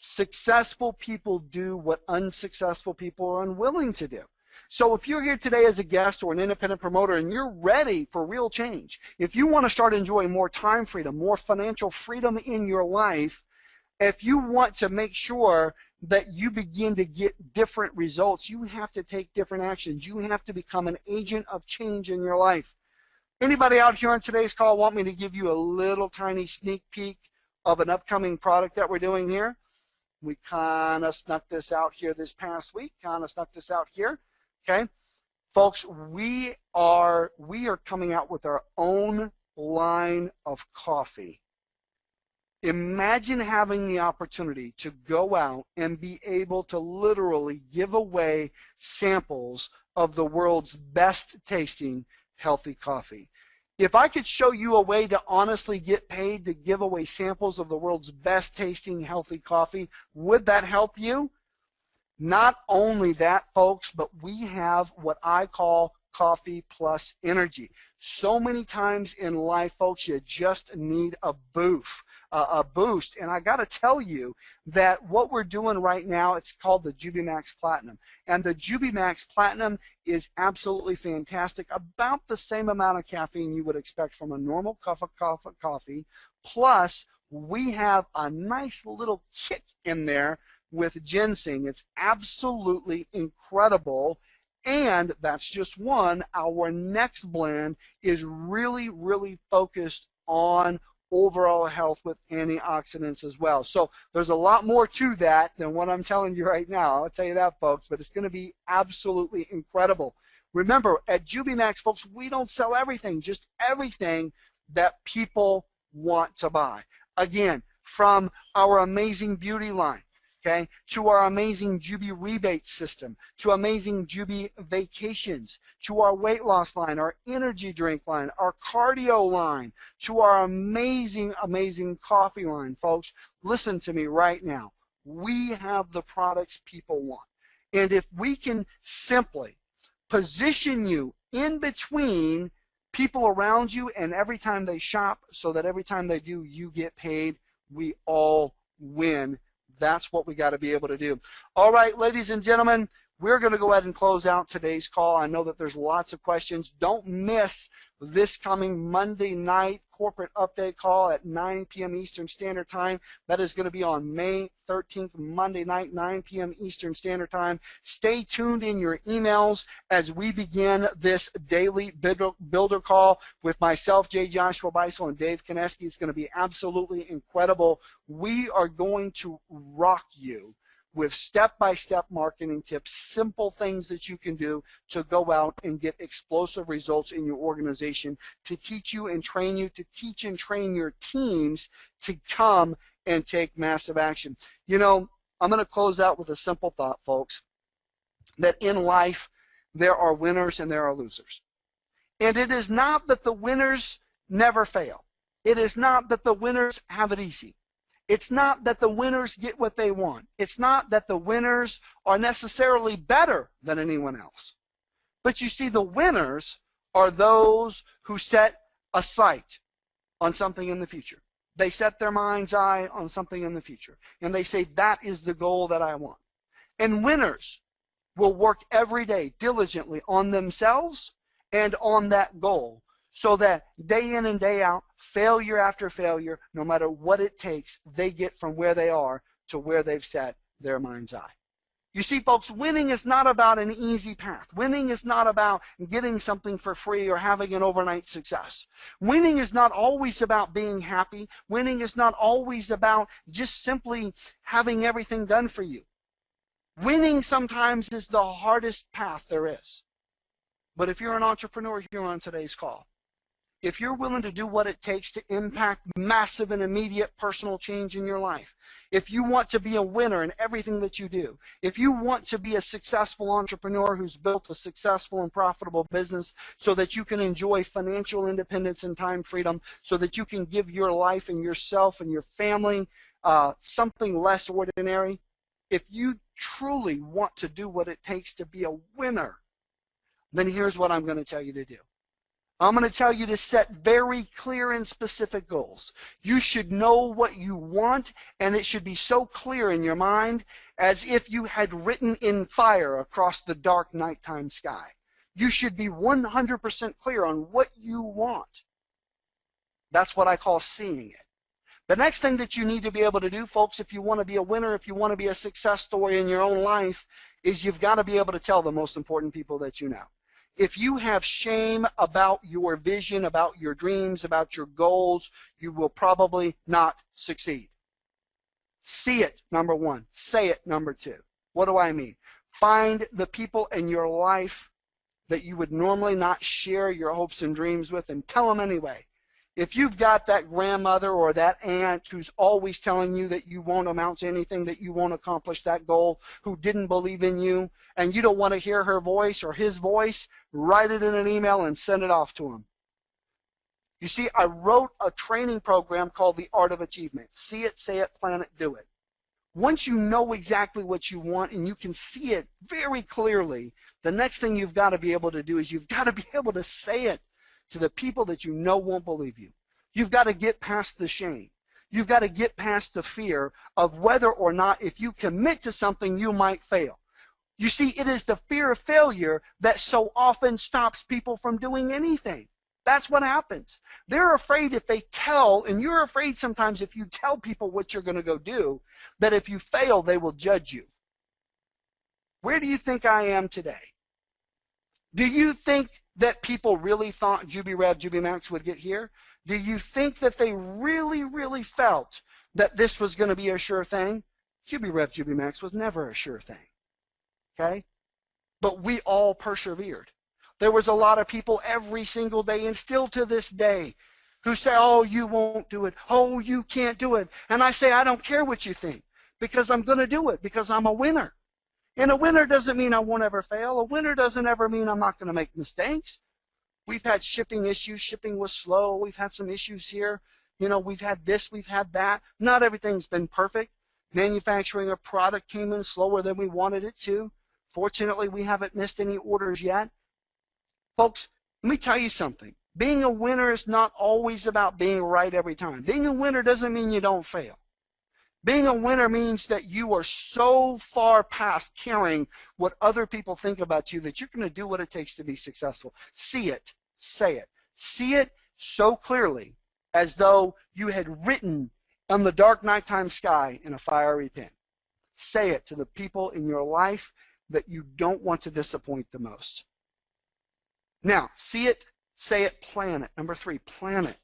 Successful people do what unsuccessful people are unwilling to do. So if you're here today as a guest or an independent promoter and you're ready for real change, if you want to start enjoying more time freedom, more financial freedom in your life, if you want to make sure that you begin to get different results, you have to take different actions. You have to become an agent of change in your life. Anybody out here on today's call want me to give you a little tiny sneak peek of an upcoming product that we're doing here? We kind of snuck this out here this past week, okay? Folks, we are coming out with our own line of coffee. Imagine having the opportunity to go out and be able to literally give away samples of the world's best tasting healthy coffee. If I could show you a way to honestly get paid to give away samples of the world's best tasting healthy coffee, would that help you? Not only that, folks, but we have what I call coffee plus energy. So many times in life, folks, you just need a boost. And I got to tell you that what we're doing right now, it's called the Jubi Max Platinum. And the Jubi Max Platinum is absolutely fantastic, about the same amount of caffeine you would expect from a normal cup of coffee. Plus, we have a nice little kick in there with ginseng. It's absolutely incredible. And that's just one. Our next blend is really, really focused on overall health with antioxidants as well. So there's a lot more to that than what I'm telling you right now. I'll tell you that, folks, but it's going to be absolutely incredible. Remember, at JubiMax, folks, we don't sell everything, just everything that people want to buy. Again, from our amazing beauty line, okay, to our amazing Jubi rebate system, to amazing Jubi vacations, to our weight loss line, our energy drink line, our cardio line, to our amazing, amazing coffee line. Folks, listen to me right now. We have the products people want. And if we can simply position you in between people around you and every time they shop so that every time they do, you get paid, we all win. That's what we got to be able to do. All right, ladies and gentlemen, we're going to go ahead and close out today's call. I know that there's lots of questions. Don't miss this coming Monday night corporate update call at 9 p.m. Eastern Standard Time. That is going to be on May 13th, Monday night, 9 p.m. Eastern Standard Time. Stay tuned in your emails as we begin this daily builder call with myself, J. Joshua Beisel, and Dave Kineski. It's going to be absolutely incredible. We are going to rock you with step-by-step marketing tips, simple things that you can do to go out and get explosive results in your organization, to teach you and train you, to teach and train your teams to come and take massive action. You know, I'm going to close out with a simple thought, folks, that in life there are winners and there are losers. And it is not that the winners never fail. It is not that the winners have it easy. It's not that the winners get what they want. It's not that the winners are necessarily better than anyone else. But you see, the winners are those who set a sight on something in the future. They set their mind's eye on something in the future. And they say, that is the goal that I want. And winners will work every day diligently on themselves and on that goal, so that day in and day out, failure after failure, no matter what it takes, they get from where they are to where they've set their mind's eye. You see, folks, winning is not about an easy path. Winning is not about getting something for free or having an overnight success. Winning is not always about being happy. Winning is not always about just simply having everything done for you. Winning sometimes is the hardest path there is. But if you're an entrepreneur here on today's call, if you're willing to do what it takes to impact massive and immediate personal change in your life, if you want to be a winner in everything that you do, if you want to be a successful entrepreneur who's built a successful and profitable business so that you can enjoy financial independence and time freedom, so that you can give your life and yourself and your family something less ordinary, if you truly want to do what it takes to be a winner, then here's what I'm going to tell you to do. I'm going to tell you to set very clear and specific goals. You should know what you want, and it should be so clear in your mind as if you had written in fire across the dark nighttime sky. You should be 100% clear on what you want. That's what I call seeing it. The next thing that you need to be able to do, folks, if you want to be a winner, if you want to be a success story in your own life, is you've got to be able to tell the most important people that you know. If you have shame about your vision, about your dreams, about your goals, you will probably not succeed. See it, number one. Say it, number two. What do I mean? Find the people in your life that you would normally not share your hopes and dreams with, and tell them anyway. If you've got that grandmother or that aunt who's always telling you that you won't amount to anything, that you won't accomplish that goal, who didn't believe in you, and you don't want to hear her voice or his voice, write it in an email and send it off to him. You see, I wrote a training program called The Art of Achievement. See it, say it, plan it, do it. Once you know exactly what you want and you can see it very clearly, the next thing you've got to be able to do is you've got to be able to say it to the people that you know won't believe you. You've got to get past the shame. You've got to get past the fear of whether or not if you commit to something you might fail. You see, it is the fear of failure that so often stops people from doing anything. That's what happens. They're afraid if they tell, and you're afraid sometimes if you tell people what you're going to go do, that if you fail, they will judge you. Where do you think I am today? Do you think that people really thought JubiRev, Jubi Max would get here? Do you think that they really, really felt that this was going to be a sure thing? JubiRev, Jubi Max was never a sure thing. Okay? But we all persevered. There was a lot of people every single day, and still to this day, who say, oh, you won't do it. Oh, you can't do it. And I say, I don't care what you think, because I'm going to do it, because I'm a winner. And a winner doesn't mean I won't ever fail. A winner doesn't ever mean I'm not going to make mistakes. We've had shipping issues. Shipping was slow. We've had some issues here. You know, we've had this, we've had that. Not everything's been perfect. Manufacturing a product came in slower than we wanted it to. Fortunately, we haven't missed any orders yet. Folks, let me tell you something. Being a winner is not always about being right every time. Being a winner doesn't mean you don't fail. Being a winner means that you are so far past caring what other people think about you that you're going to do what it takes to be successful. See it, say it. See it so clearly as though you had written on the dark nighttime sky in a fiery pen. Say it to the people in your life that you don't want to disappoint the most. Now, see it, say it, plan it. Number 3, plan it.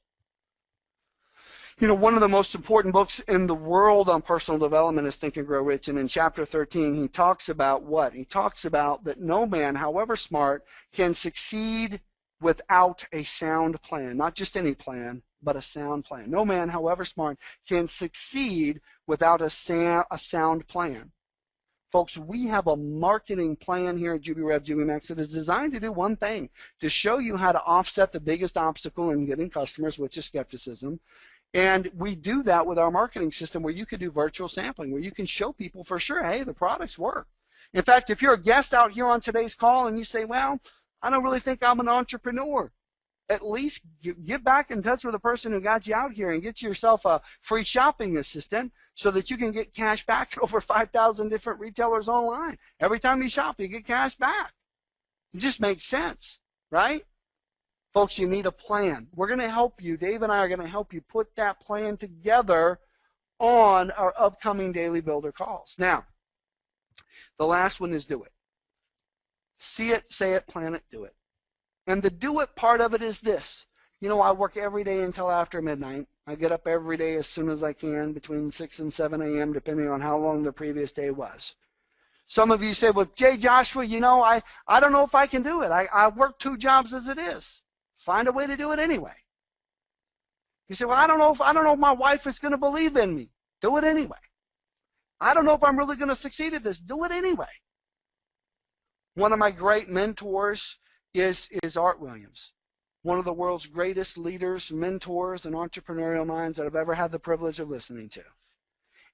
You know, one of the most important books in the world on personal development is Think and Grow Rich. And in chapter 13, he talks about what? He talks about that no man, however smart, can succeed without a sound plan. Not just any plan, but a sound plan. No man, however smart, can succeed without a sound plan. Folks, we have a marketing plan here at JubiRev, Jubi Max that is designed to do one thing, to show you how to offset the biggest obstacle in getting customers, which is skepticism. And we do that with our marketing system where you can do virtual sampling, where you can show people for sure, hey, the products work. In fact, if you're a guest out here on today's call and you say, well, I don't really think I'm an entrepreneur, at least get back in touch with the person who got you out here and get yourself a free shopping assistant so that you can get cash back at over 5,000 different retailers online. Every time you shop, you get cash back. It just makes sense, right? Folks, you need a plan. We're going to help you. Dave and I are going to help you put that plan together on our upcoming Daily Builder calls. Now, the last one is do it. See it, say it, plan it, do it. And the do it part of it is this. You know, I work every day until after midnight. I get up every day as soon as I can, between 6 and 7 a.m., depending on how long the previous day was. Some of you say, well, Jay Joshua, you know, I don't know if I can do it. I work 2 jobs as it is. Find a way to do it anyway. You say, well, I don't know if my wife is going to believe in me. Do it anyway. I don't know if I'm really going to succeed at this. Do it anyway. One of my great mentors is Art Williams, one of the world's greatest leaders, mentors, and entrepreneurial minds that I've ever had the privilege of listening to.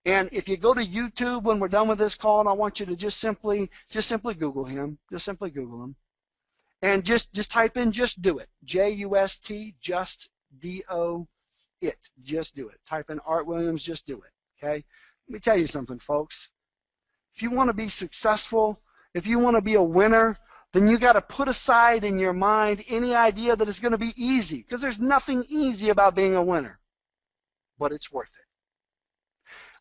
And if you go to YouTube when we're done with this call, and I want you to just simply Google him. Just simply Google him. And just type in "just do it." J-U-S-T, just D-O-it. Just do it. Type in Art Williams, just do it. Okay? Let me tell you something, folks. If you want to be successful, if you want to be a winner, then you got to put aside in your mind any idea that it's going to be easy, because there's nothing easy about being a winner. But it's worth it.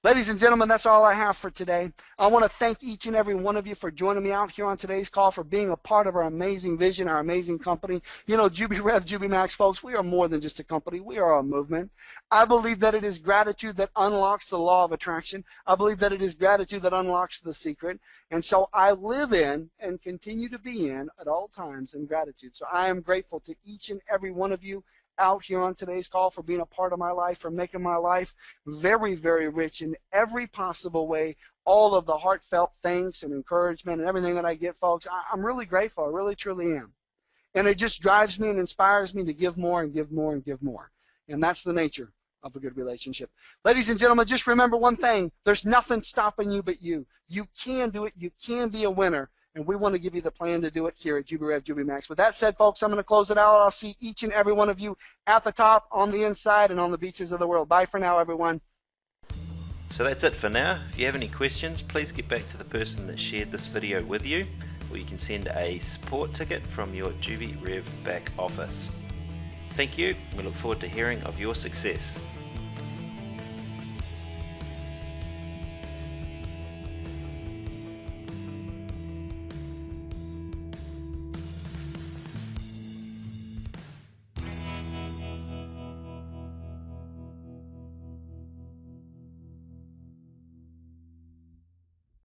Ladies and gentlemen, that's all I have for today. I want to thank each and every one of you for joining me out here on today's call, for being a part of our amazing vision, our amazing company. You know, JubiRev, JubiMax, folks, we are more than just a company. We are a movement. I believe that it is gratitude that unlocks the law of attraction. I believe that it is gratitude that unlocks the secret. And so I live in and continue to be in at all times in gratitude. So I am grateful to each and every one of you out here on today's call, for being a part of my life, for making my life very, very rich in every possible way. All of the heartfelt thanks and encouragement and everything that I get, folks, I'm really grateful. I really, truly am. And it just drives me and inspires me to give more and give more and give more. And that's the nature of a good relationship. Ladies and gentlemen, just remember one thing. There's nothing stopping you but you. You can do it. You can be a winner. And we want to give you the plan to do it here at JubiRev, Jubi Max. With that said, folks, I'm going to close it out. I'll see each and every one of you at the top, on the inside, and on the beaches of the world. Bye for now, everyone. So that's it for now. If you have any questions, please get back to the person that shared this video with you, or you can send a support ticket from your JubiRev back office. Thank you. We look forward to hearing of your success.